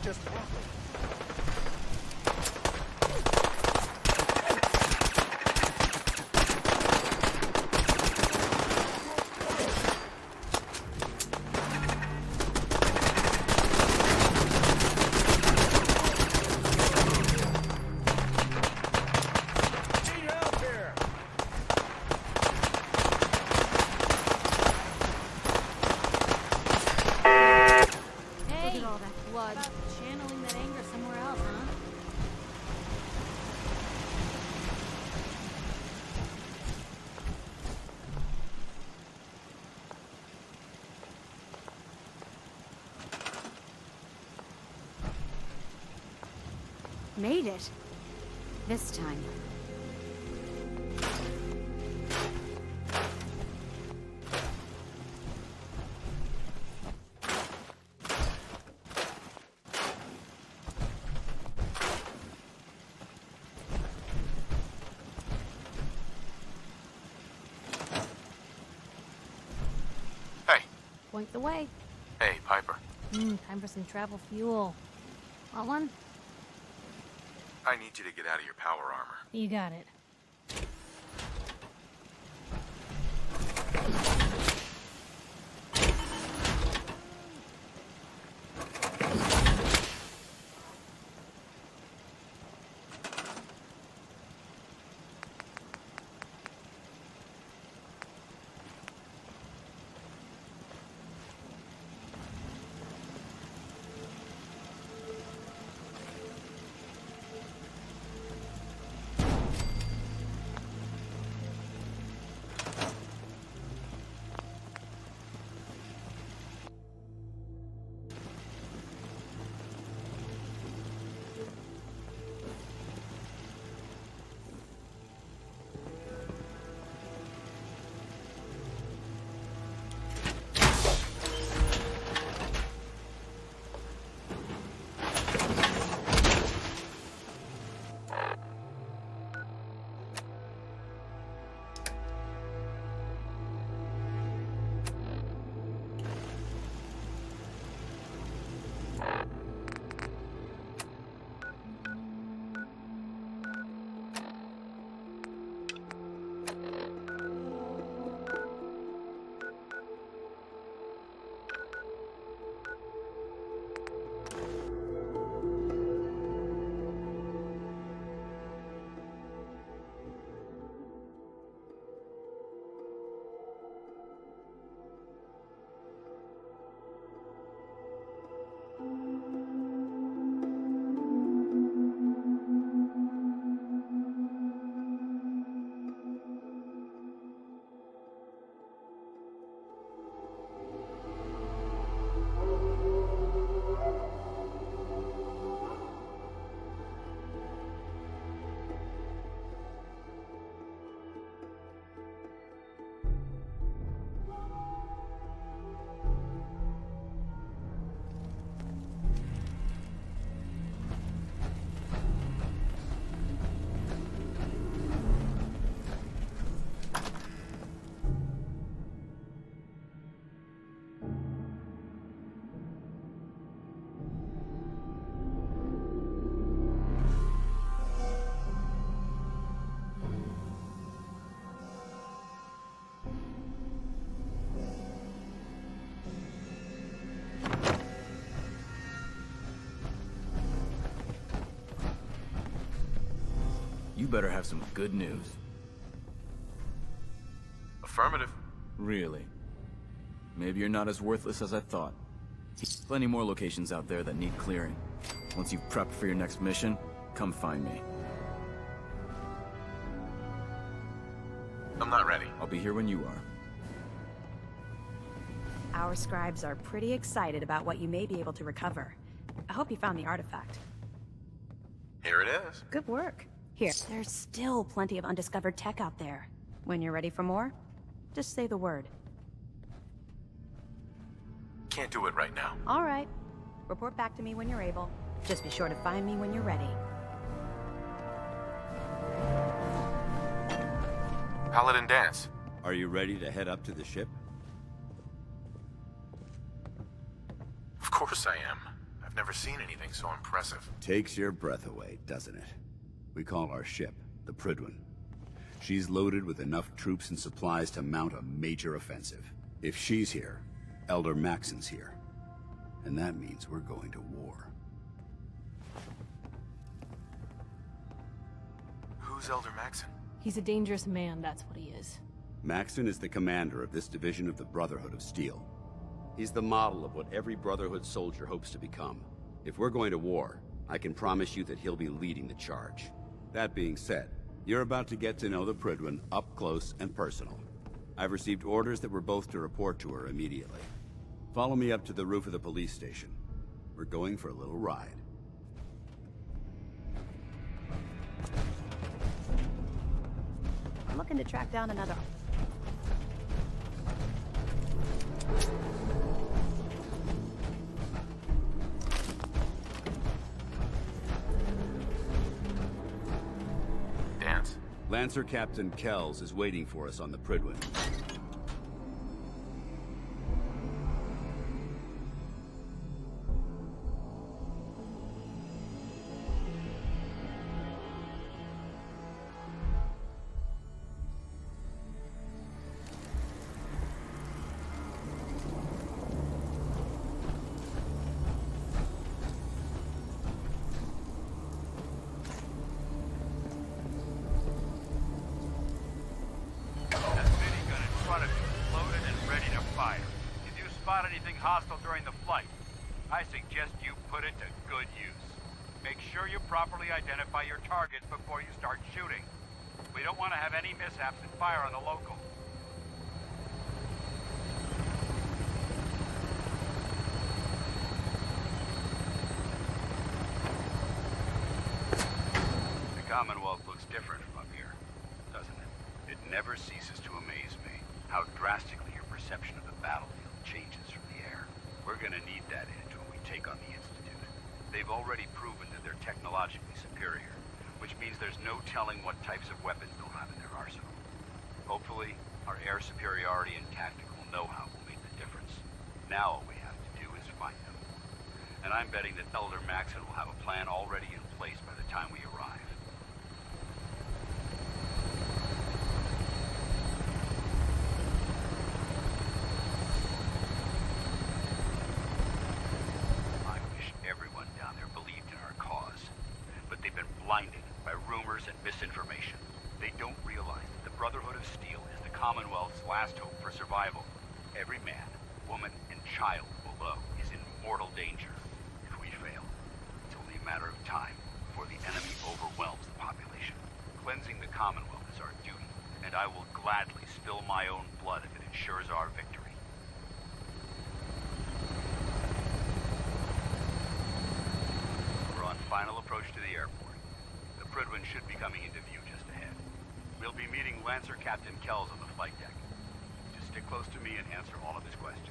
just roughly. Made it. This time. Hey. Point the way. Hey, Piper. Time for some travel fuel. Want one? I need you to get out of your power armor. You got it. You better have some good news. Affirmative. Really? Maybe you're not as worthless as I thought. Plenty more locations out there that need clearing. Once you've prepped for your next mission, come find me. I'm not ready. I'll be here when you are. Our scribes are pretty excited about what you may be able to recover. I hope you found the artifact. Here it is. Good work. Here, there's still plenty of undiscovered tech out there. When you're ready for more, just say the word. Can't do it right now. All right. Report back to me when you're able. Just be sure to find me when you're ready. Paladin Dance. Are you ready to head up to the ship? Of course I am. I've never seen anything so impressive. Takes your breath away, doesn't it? We call our ship the Prydwen. She's loaded with enough troops and supplies to mount a major offensive. If she's here, Elder Maxon's here. And that means we're going to war. Who's Elder Maxon? He's a dangerous man, that's what he is. Maxon is the commander of this division of the Brotherhood of Steel. He's the model of what every Brotherhood soldier hopes to become. If we're going to war, I can promise you that he'll be leading the charge. That being said, you're about to get to know the Prydwen up close and personal. I've received orders that we're both to report to her immediately. Follow me up to the roof of the police station. We're going for a little ride. I'm looking to track down another... Dance. Lancer Captain Kells is waiting for us on the Prydwen. Hostile during the flight. I suggest you put it to good use. Make sure you properly identify your targets before you start shooting. We don't want to have any mishaps and fire on the local. The Commonwealth looks different from up here, doesn't it? It never ceases to amaze me how drastically your perception of the battlefield changes from the air. We're gonna need that edge when we take on the Institute. They've already proven that they're technologically superior, which means there's no telling what types of weapons they'll have in their arsenal. Hopefully, our air superiority and tactical know-how will make the difference. Now all we have to do is find them. And I'm betting that Elder Maxon will have a plan already in place by the time we arrive. Blinded by rumors and misinformation. They don't realize that the Brotherhood of Steel is the Commonwealth's last hope for survival. Every man, woman, and child below is in mortal danger. If we fail, it's only a matter of time before the enemy overwhelms the population. Cleansing the Commonwealth is our duty, and I will gladly spill my own blood if it ensures our victory. We're on final approach to the airport. Prydwen should be coming into view just ahead. We'll be meeting Lancer Captain Kells on the flight deck. Just stick close to me and answer all of his questions.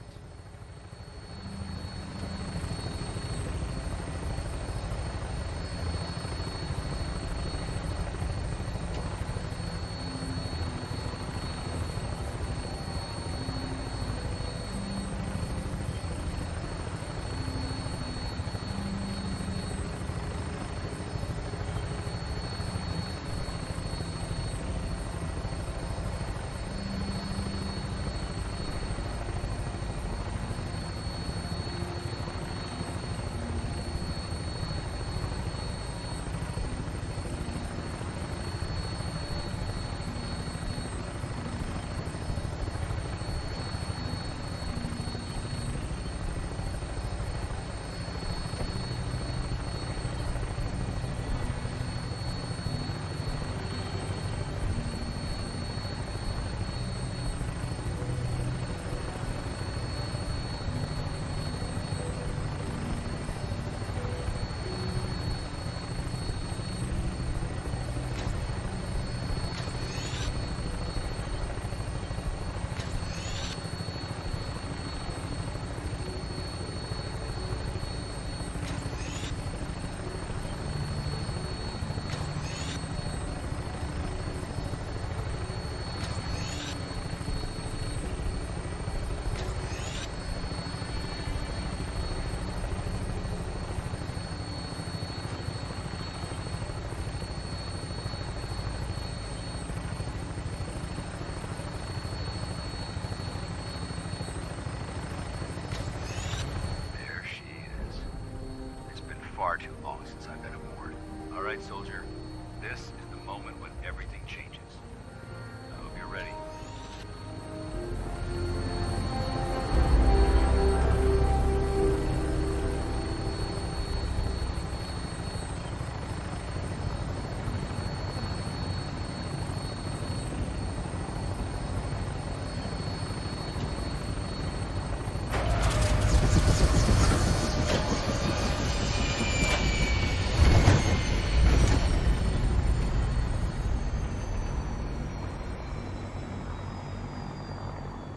far too long since I've been aboard. All right, soldier. This is the moment when everything changes. I hope you're ready.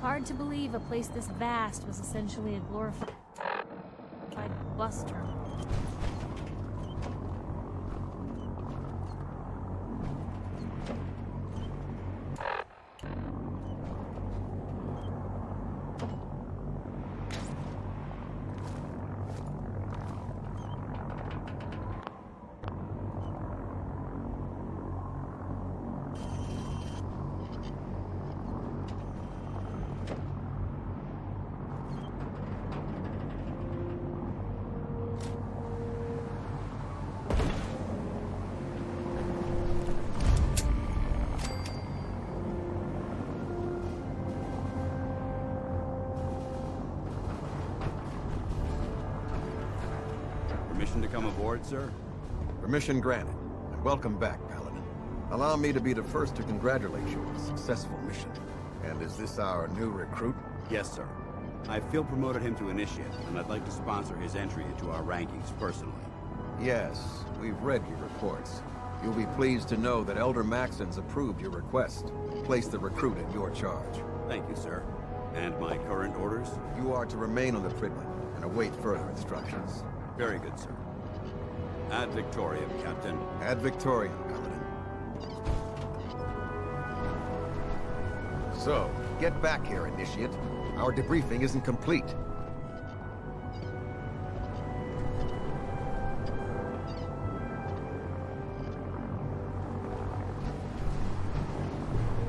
Hard to believe a place this vast was essentially a glorified bus terminal. Permission to come aboard, sir? Permission granted, and welcome back, Paladin. Allow me to be the first to congratulate you on a successful mission. And is this our new recruit? Yes, sir. I feel promoted him to initiate, and I'd like to sponsor his entry into our rankings personally. Yes, we've read your reports. You'll be pleased to know that Elder Maxon's approved your request. Place the recruit in your charge. Thank you, sir. And my current orders? You are to remain on the Pridman and await further instructions. Very good, sir. Ad Victoriam, Captain. Ad Victoriam, Paladin. So, get back here, Initiate. Our debriefing isn't complete.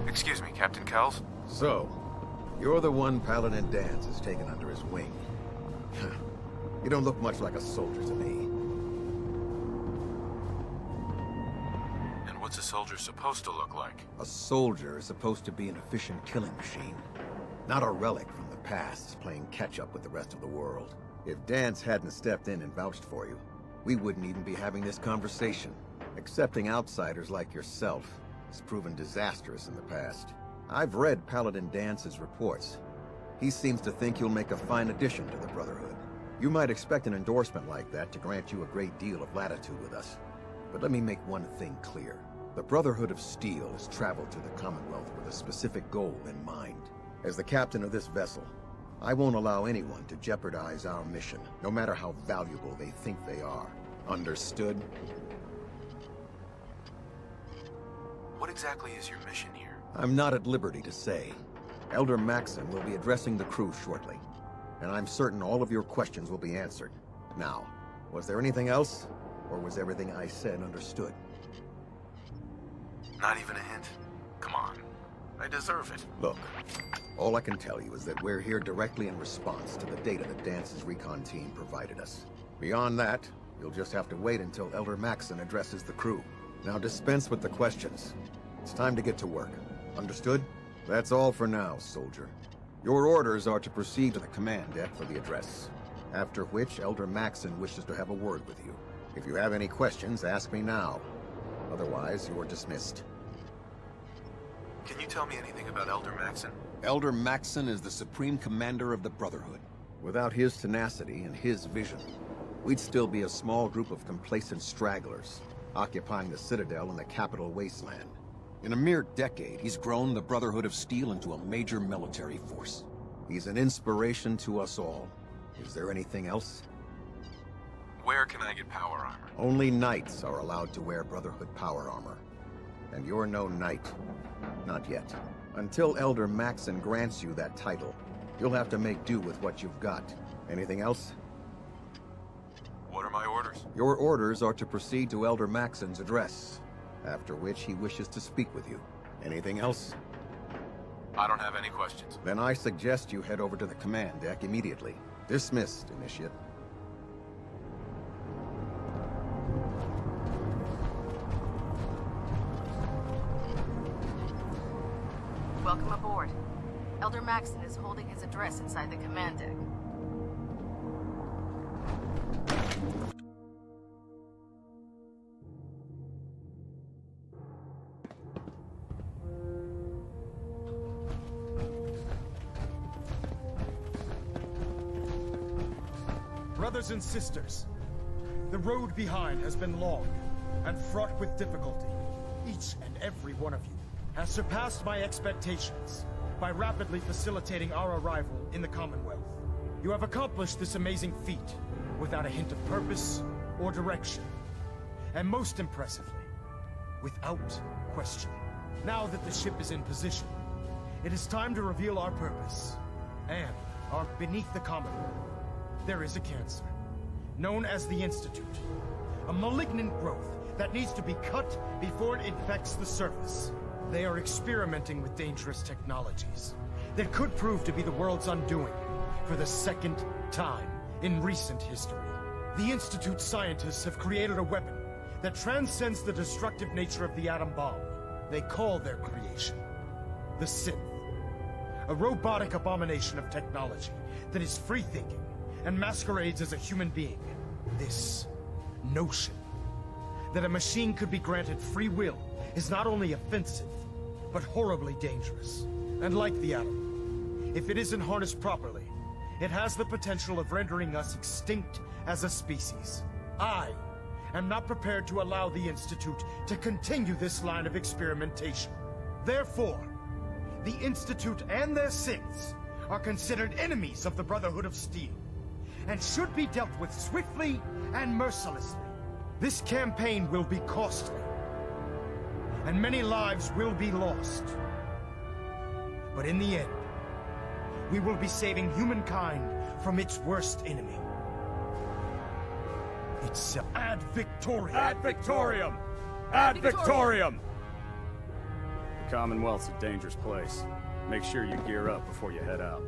Excuse me, Captain Kells? So, you're the one Paladin Danse has taken under his wing. You don't look much like a soldier to me. And what's a soldier supposed to look like? A soldier is supposed to be an efficient killing machine. Not a relic from the past, playing catch-up with the rest of the world. If Danse hadn't stepped in and vouched for you, we wouldn't even be having this conversation. Accepting outsiders like yourself has proven disastrous in the past. I've read Paladin Dance's reports. He seems to think you'll make a fine addition to the Brotherhood. You might expect an endorsement like that to grant you a great deal of latitude with us. But let me make one thing clear. The Brotherhood of Steel has traveled to the Commonwealth with a specific goal in mind. As the captain of this vessel, I won't allow anyone to jeopardize our mission, no matter how valuable they think they are. Understood? What exactly is your mission here? I'm not at liberty to say. Elder Maxon will be addressing the crew shortly, and I'm certain all of your questions will be answered. Now, was there anything else, or was everything I said understood? Not even a hint? Come on. I deserve it. Look, all I can tell you is that we're here directly in response to the data that Dance's recon team provided us. Beyond that, you'll just have to wait until Elder Maxon addresses the crew. Now dispense with the questions. It's time to get to work. Understood? That's all for now, soldier. Your orders are to proceed to the command deck for the address, after which Elder Maxon wishes to have a word with you. If you have any questions, ask me now. Otherwise, you're dismissed. Can you tell me anything about Elder Maxon? Elder Maxon is the Supreme Commander of the Brotherhood. Without his tenacity and his vision, we'd still be a small group of complacent stragglers, occupying the Citadel in the capital wasteland. In a mere decade, he's grown the Brotherhood of Steel into a major military force. He's an inspiration to us all. Is there anything else? Where can I get power armor? Only knights are allowed to wear Brotherhood power armor. And you're no knight. Not yet. Until Elder Maxon grants you that title, you'll have to make do with what you've got. Anything else? What are my orders? Your orders are to proceed to Elder Maxon's address, after which he wishes to speak with you. Anything else? I don't have any questions. Then I suggest you head over to the command deck immediately. Dismissed, Initiate. Jackson is holding his address inside the command deck. Brothers and sisters, the road behind has been long and fraught with difficulty. Each and every one of you has surpassed my expectations by rapidly facilitating our arrival in the Commonwealth. You have accomplished this amazing feat without a hint of purpose or direction. And most impressively, without question. Now that the ship is in position, it is time to reveal our purpose. And beneath the Commonwealth, there is a cancer, known as the Institute. A malignant growth that needs to be cut before it infects the surface. They are experimenting with dangerous technologies that could prove to be the world's undoing for the second time in recent history. The Institute scientists have created a weapon that transcends the destructive nature of the atom bomb. They call their creation the Sith. A robotic abomination of technology that is free-thinking and masquerades as a human being. This notion that a machine could be granted free will is not only offensive, but horribly dangerous. And like the atom, if it isn't harnessed properly, it has the potential of rendering us extinct as a species. I am not prepared to allow the Institute to continue this line of experimentation. Therefore, the Institute and their Siths are considered enemies of the Brotherhood of Steel, and should be dealt with swiftly and mercilessly. This campaign will be costly, and many lives will be lost. But in the end, we will be saving humankind from its worst enemy. Itself. Ad Victoriam! Ad Victoriam! Ad Victoriam! The Commonwealth's a dangerous place. Make sure you gear up before you head out.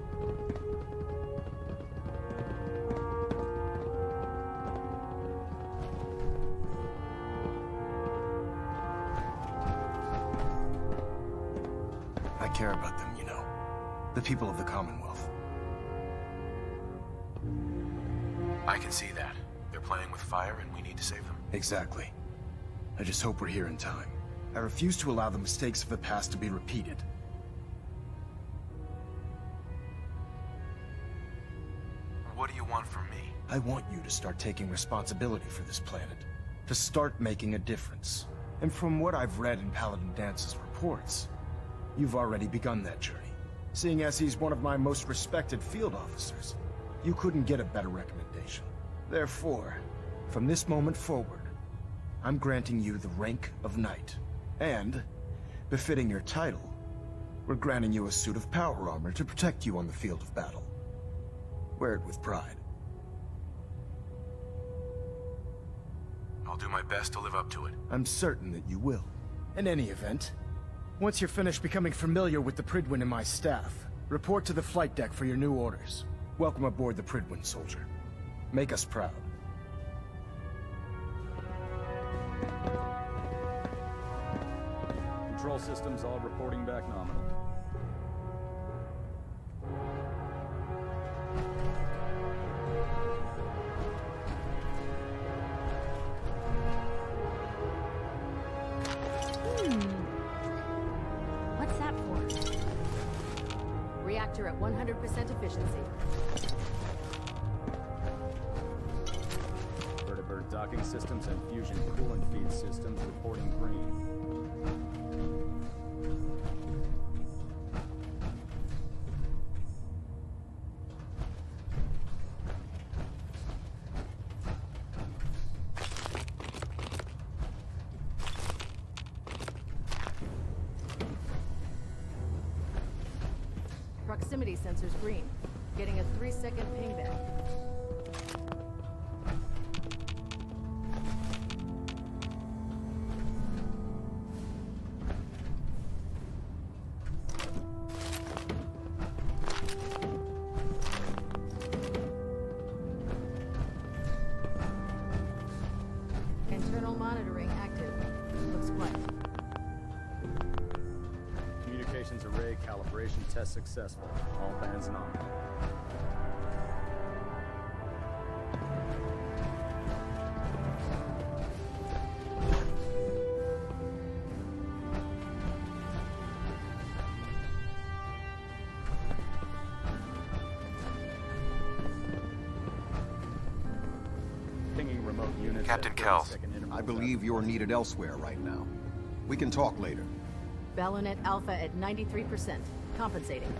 I care about them, you know. The people of the Commonwealth. I can see that. They're playing with fire and we need to save them. Exactly. I just hope we're here in time. I refuse to allow the mistakes of the past to be repeated. What do you want from me? I want you to start taking responsibility for this planet. To start making a difference. And from what I've read in Paladin Dance's reports, you've already begun that journey. Seeing as he's one of my most respected field officers, you couldn't get a better recommendation. Therefore, from this moment forward, I'm granting you the rank of Knight. And, befitting your title, we're granting you a suit of power armor to protect you on the field of battle. Wear it with pride. I'll do my best to live up to it. I'm certain that you will. In any event, once you're finished becoming familiar with the Pridwin and my staff, report to the flight deck for your new orders. Welcome aboard the Pridwin, soldier. Make us proud. Control systems all reporting back nominal. What's that for? Reactor at 100% efficiency. Vertibird docking systems and fusion coolant feed systems reporting green. Proximity sensors green. Getting a 3-second pingback. Internal monitoring active. Looks quiet. Communications array calibration. Operation test successful. All bands and on. Pinging remote units. Captain Kells. I believe you're needed elsewhere right now. We can talk later. Ballonet Alpha at 93%. Compensating.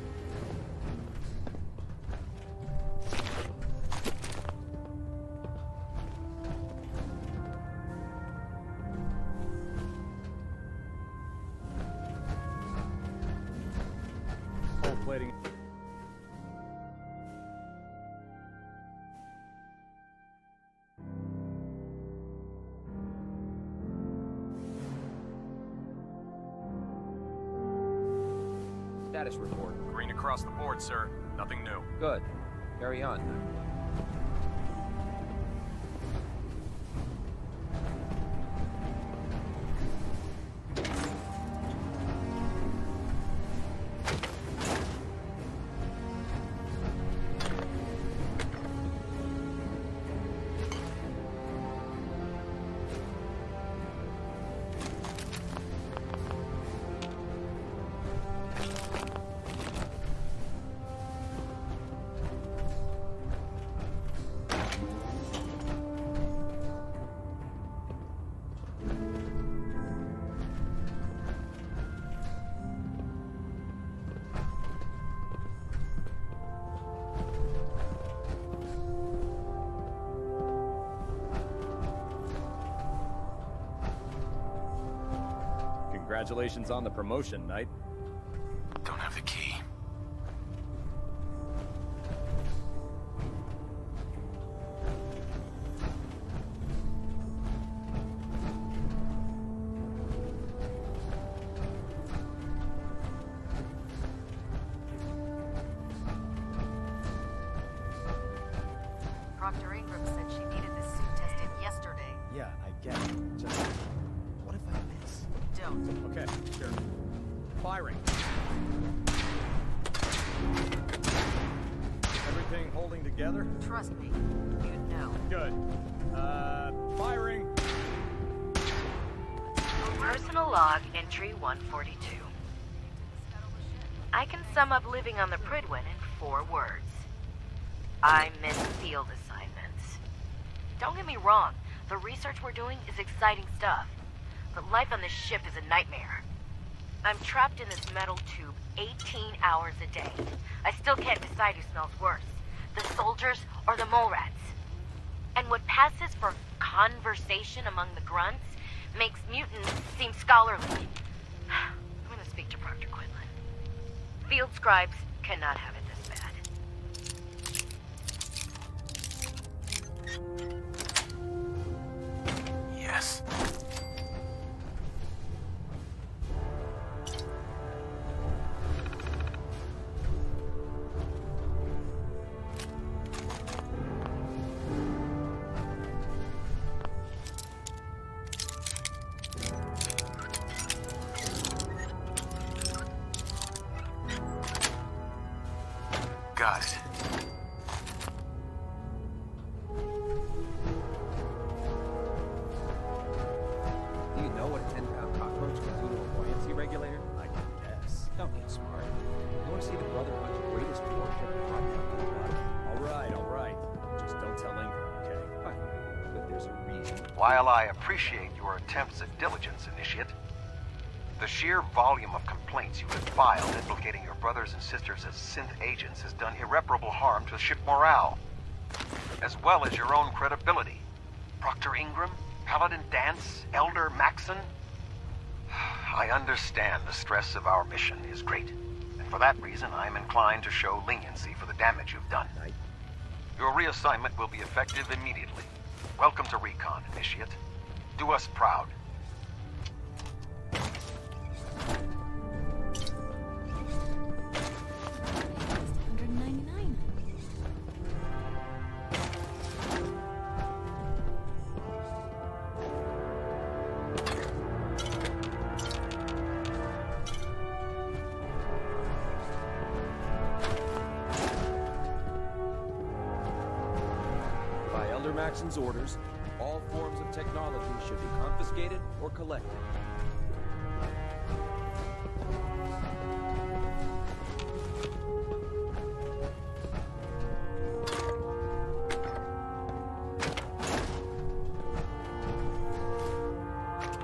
Hull plating. Status report. Green across the board, sir. Nothing new. Good. Carry on. Congratulations on the promotion, Knight. Don't have the key. Proctor Ingram said she needed this suit tested yesterday. Yeah, I get it. Just... what if I miss? Don't. Okay, sure. Firing. Everything holding together? Trust me. You'd know. Good. Firing. Personal log entry 142. I can sum up living on the Pridwen in 4 words. I miss field assignments. Don't get me wrong, the research we're doing is exciting stuff, but life on this ship is a nightmare. I'm trapped in this metal tube 18 hours a day. I still can't decide who smells worse, the soldiers or the mole rats. And what passes for conversation among the grunts makes mutants seem scholarly. I'm gonna speak to Proctor Quinlan. Field scribes cannot have it this bad. Yes. Got it. Do you know what a 10-pound cockroach can do to a buoyancy regulator? I can guess. Don't be smart. You want to see the Brotherhood's greatest warship on down. All right. Just don't tell Ingram, okay? Fine. But there's a reason. While I appreciate your attempts at diligence, Initiate, the sheer volume of complaints you have filed implicating your brothers and sisters as synth agents has done irreparable harm to ship morale, as well as your own credibility. Proctor Ingram, Paladin Dance, Elder Maxon. I understand the stress of our mission is great, and for that reason I am inclined to show leniency for the damage you've done. Your reassignment will be effective immediately. Welcome to Recon, Initiate. Do us proud. Elder Maxon's orders, all forms of technology should be confiscated or collected.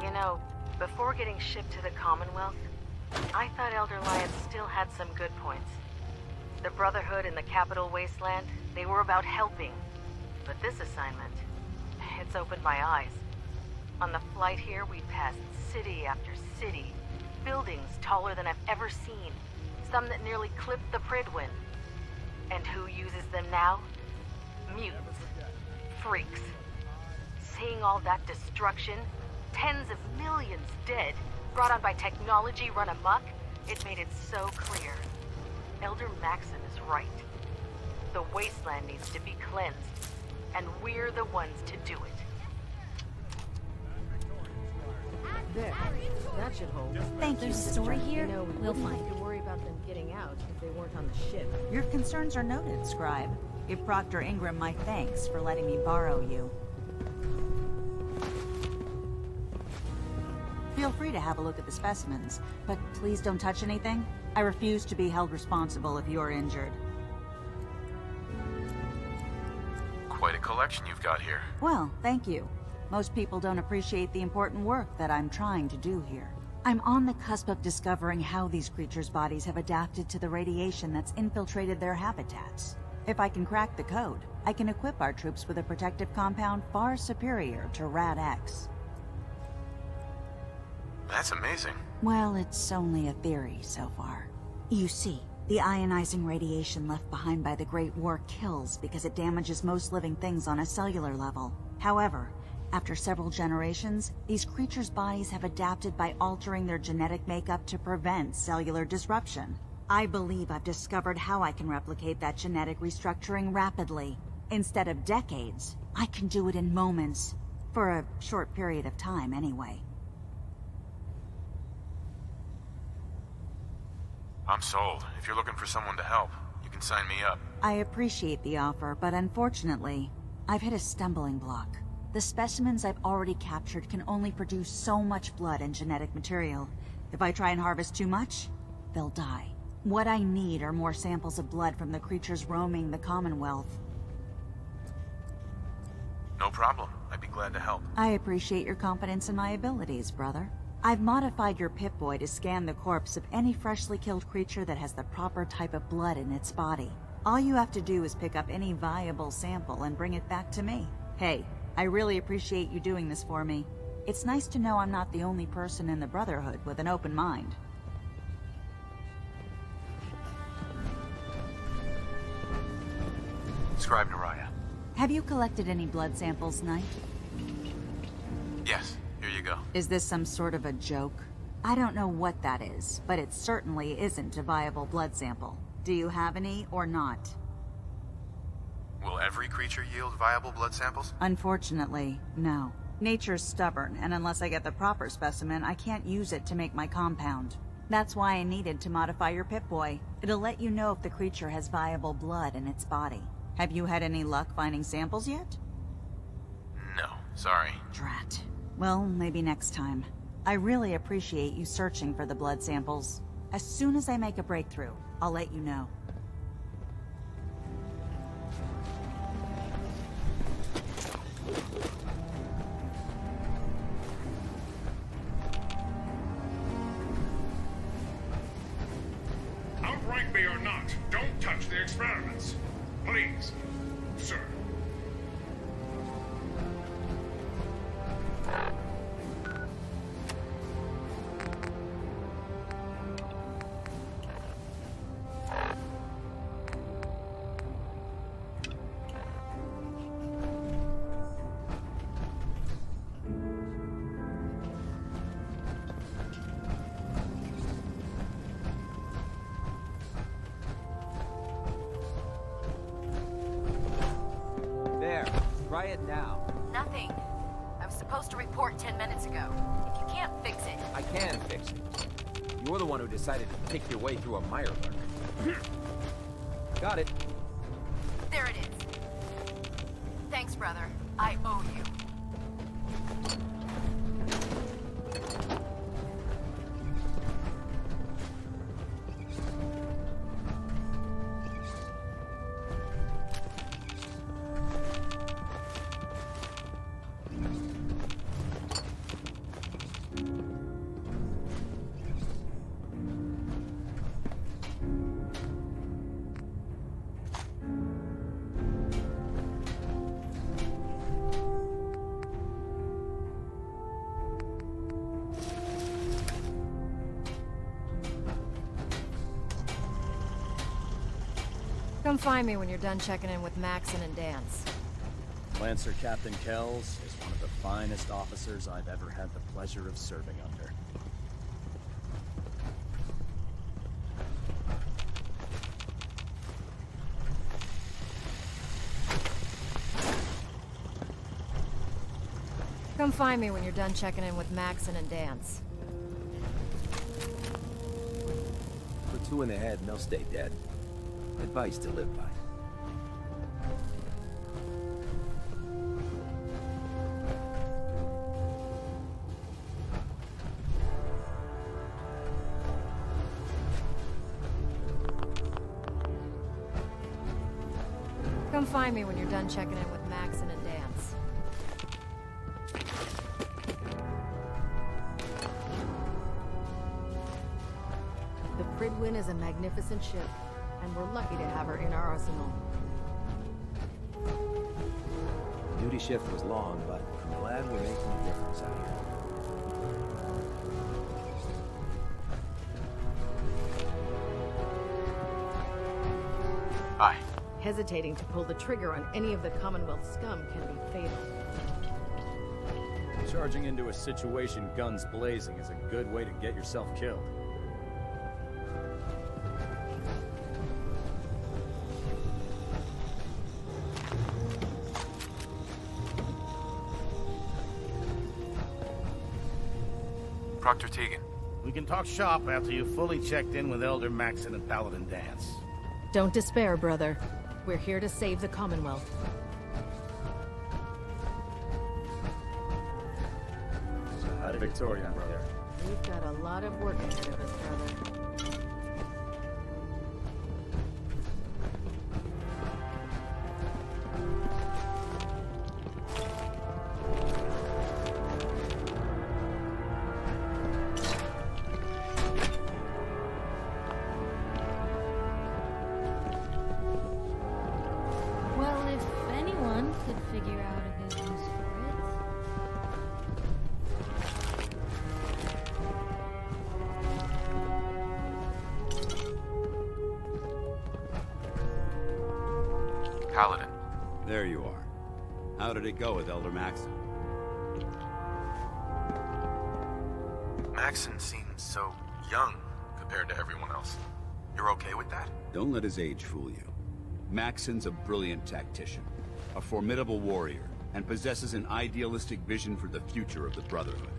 You know, before getting shipped to the Commonwealth, I thought Elder Lyons still had some good points. The Brotherhood in the Capital Wasteland, they were about helping. But this assignment, it's opened my eyes. On the flight here, we passed city after city, buildings taller than I've ever seen, some that nearly clipped the Pridwin. And who uses them now? Mutants. Freaks. Seeing all that destruction, tens of millions dead, brought on by technology run amok, it made it so clear. Elder Maxon is right. The wasteland needs to be cleansed, and we're the ones to do it. There. That should hold. Thank you, There's a story sister. here. You know, we We'll wouldn't find have to worry about them getting out if they weren't on the ship. Your concerns are noted, Scribe. Give Proctor Ingram my thanks for letting me borrow you. Feel free to have a look at the specimens, but please don't touch anything. I refuse to be held responsible if you are injured. Quite a collection you've got here. Well, thank you. Most people don't appreciate the important work that I'm trying to do here. I'm on the cusp of discovering how these creatures' bodies have adapted to the radiation that's infiltrated their habitats. If I can crack the code, I can equip our troops with a protective compound far superior to Rad-X. That's amazing. Well, it's only a theory so far. You see, the ionizing radiation left behind by the Great War kills because it damages most living things on a cellular level. However, after several generations, these creatures' bodies have adapted by altering their genetic makeup to prevent cellular disruption. I believe I've discovered how I can replicate that genetic restructuring rapidly. Instead of decades, I can do it in moments. For a short period of time, anyway. I'm sold. If you're looking for someone to help, you can sign me up. I appreciate the offer, but unfortunately, I've hit a stumbling block. The specimens I've already captured can only produce so much blood and genetic material. If I try and harvest too much, they'll die. What I need are more samples of blood from the creatures roaming the Commonwealth. No problem. I'd be glad to help. I appreciate your confidence in my abilities, brother. I've modified your Pip-Boy to scan the corpse of any freshly killed creature that has the proper type of blood in its body. All you have to do is pick up any viable sample and bring it back to me. Hey, I really appreciate you doing this for me. It's nice to know I'm not the only person in the Brotherhood with an open mind. Scribe Naraya. Have you collected any blood samples, Knight? Yes, here you go. Is this some sort of a joke? I don't know what that is, but it certainly isn't a viable blood sample. Do you have any or not? Will every creature yield viable blood samples? Unfortunately, no. Nature's stubborn, and unless I get the proper specimen, I can't use it to make my compound. That's why I needed to modify your Pip-Boy. It'll let you know if the creature has viable blood in its body. Have you had any luck finding samples yet? No, sorry. Drat. Well, maybe next time. I really appreciate you searching for the blood samples. As soon as I make a breakthrough, I'll let you know. Outrank me or not, don't touch the experiments. Please, sir. Try it now. Nothing. I was supposed to report 10 minutes ago. If you can't fix it... I can fix it. You're the one who decided to pick your way through a mire lurk. Got it. There it is. Thanks, brother. I owe you. Come find me when you're done checking in with Maxon and Dance. Lancer Captain Kells is one of the finest officers I've ever had the pleasure of serving under. Come find me when you're done checking in with Maxon and Dance. Put 2 in the head and they'll stay dead. Advice to live by. Come find me when you're done checking in with Maxon and Dance. The Pridwin is a magnificent ship, and we're lucky to have her in our arsenal. Duty shift was long, but I'm glad we're making a difference out here. Hi. Hesitating to pull the trigger on any of the Commonwealth scum can be fatal. Charging into a situation guns blazing is a good way to get yourself killed. Proctor Tegan. We can talk shop after you've fully checked in with Elder Maxon and Paladin Dance. Don't despair, brother. We're here to save the Commonwealth. Victoria, brother. We've got a lot of work ahead of us, brother. Well, if anyone could figure out a good use for Paladin. There you are. How did it go with Elder Maxon? Maxon seems so young compared to everyone else. You're okay with that? Don't let his age fool you. Maxon's a brilliant tactician, a formidable warrior, and possesses an idealistic vision for the future of the Brotherhood.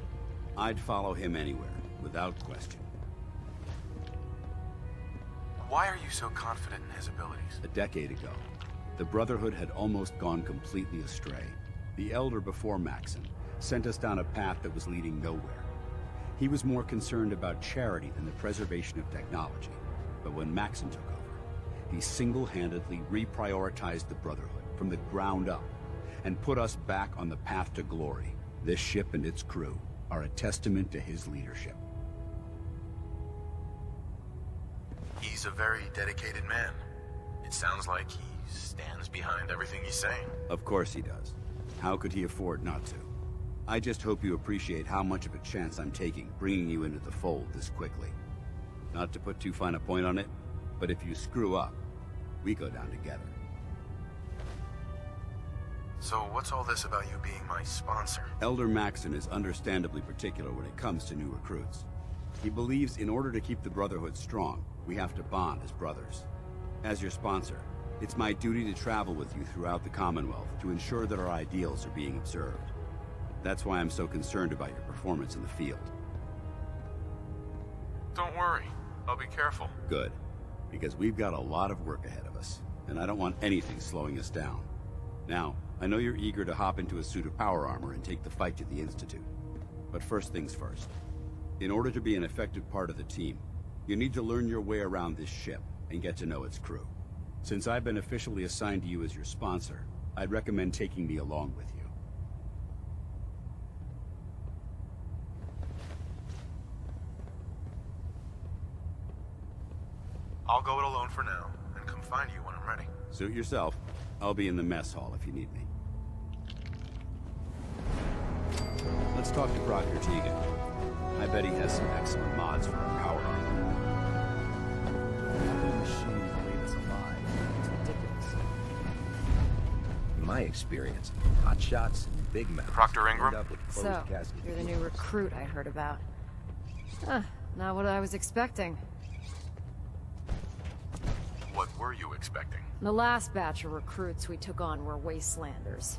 I'd follow him anywhere, without question. Why are you so confident in his abilities? A decade ago, the Brotherhood had almost gone completely astray. The Elder before Maxon sent us down a path that was leading nowhere. He was more concerned about charity than the preservation of technology. But when Maxon took over, he single-handedly reprioritized the Brotherhood from the ground up and put us back on the path to glory. This ship and its crew are a testament to his leadership. He's a very dedicated man. It sounds like he stands behind everything he's saying. Of course he does. How could he afford not to? I just hope you appreciate how much of a chance I'm taking bringing you into the fold this quickly. Not to put too fine a point on it, but if you screw up, we go down together. So what's all this about you being my sponsor? Elder Maxon is understandably particular when it comes to new recruits. He believes in order to keep the Brotherhood strong, we have to bond as brothers. As your sponsor, it's my duty to travel with you throughout the Commonwealth to ensure that our ideals are being observed. That's why I'm so concerned about your performance in the field. Don't worry. I'll be careful. Good. Because we've got a lot of work ahead of us, and I don't want anything slowing us down. Now, I know you're eager to hop into a suit of power armor and take the fight to the Institute. But first things first. In order to be an effective part of the team, you need to learn your way around this ship and get to know its crew. Since I've been officially assigned to you as your sponsor, I'd recommend taking me along with you. I'll go it alone for now, and come find you when I'm ready. Suit yourself. I'll be in the mess hall if you need me. Let's talk to Proctor Teagan. I bet he has some excellent mods for our power armor. The machines leave us alive. It's ridiculous. In my experience, hot shots and big mouths. Proctor Ingram? end up with closed So, caskets. you're the new recruit I heard about. Huh, not what I was expecting. What were you expecting? The last batch of recruits we took on were wastelanders.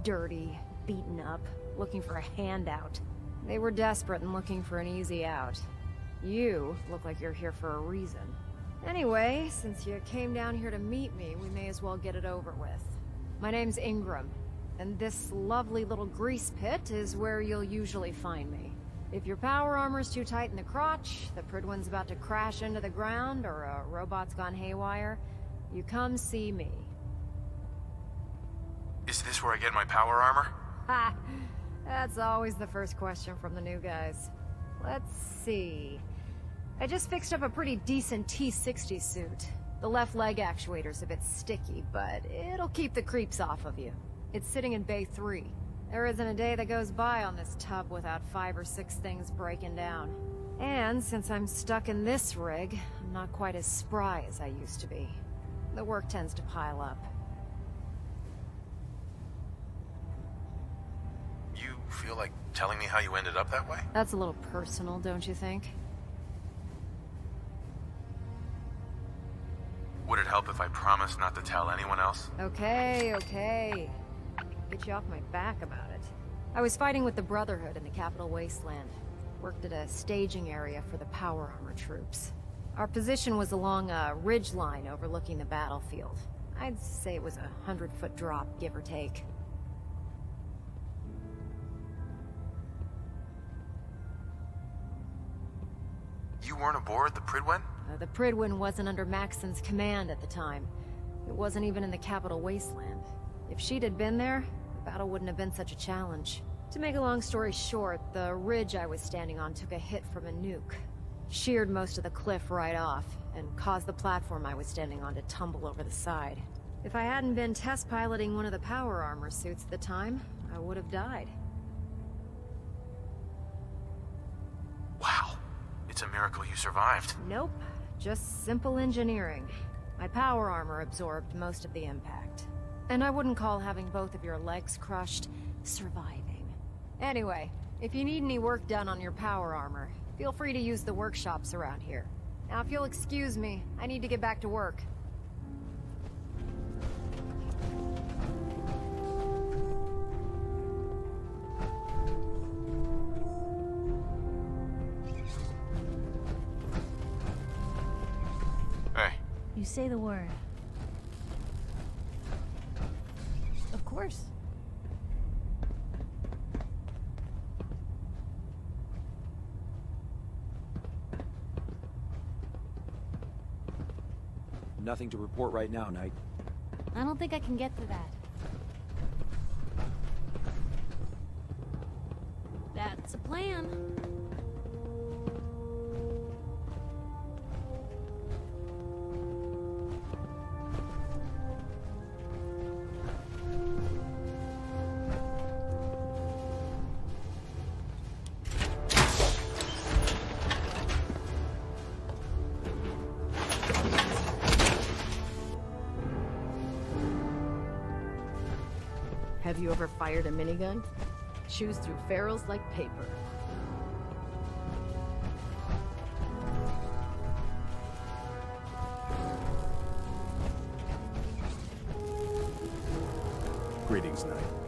Dirty, beaten up, looking for a handout. They were desperate and looking for an easy out. You look like you're here for a reason. Anyway, since you came down here to meet me, we may as well get it over with. My name's Ingram, and this lovely little grease pit is where you'll usually find me. If your power armor's too tight in the crotch, the Pridwin's about to crash into the ground, or a robot's gone haywire, you come see me. Is this where I get my power armor? Ha! That's always the first question from the new guys. Let's see. I just fixed up a pretty decent T-60 suit. The left leg actuator's a bit sticky, but it'll keep the creeps off of you. It's sitting in Bay 3. There isn't a day that goes by on this tub without 5 or 6 things breaking down. And since I'm stuck in this rig, I'm not quite as spry as I used to be. The work tends to pile up. You feel like telling me how you ended up that way? That's a little personal, don't you think? Would it help if I promised not to tell anyone else? Okay, okay. Get you off my back about it. I was fighting with the Brotherhood in the Capital Wasteland. Worked at a staging area for the power armor troops. Our position was along a ridge line overlooking the battlefield. I'd say it was a 100-foot drop, give or take. You weren't aboard the Pridwen? The Pridwin wasn't under Maxon's command at the time. It wasn't even in the Capital Wasteland. If she'd had been there, the battle wouldn't have been such a challenge. To make a long story short, the ridge I was standing on took a hit from a nuke. Sheared most of the cliff right off, and caused the platform I was standing on to tumble over the side. If I hadn't been test piloting one of the power armor suits at the time, I would have died. Wow. It's a miracle you survived. Nope. Just simple engineering. My power armor absorbed most of the impact. And I wouldn't call having both of your legs crushed surviving. Anyway, if you need any work done on your power armor, feel free to use the workshops around here. Now, if you'll excuse me, I need to get back to work. Hey. You say the word. Of course. Nothing to report right now, Knight. I don't think I can get to that. That's a plan. Have you ever fired a minigun? Chews through ferrules like paper. Greetings, Knight.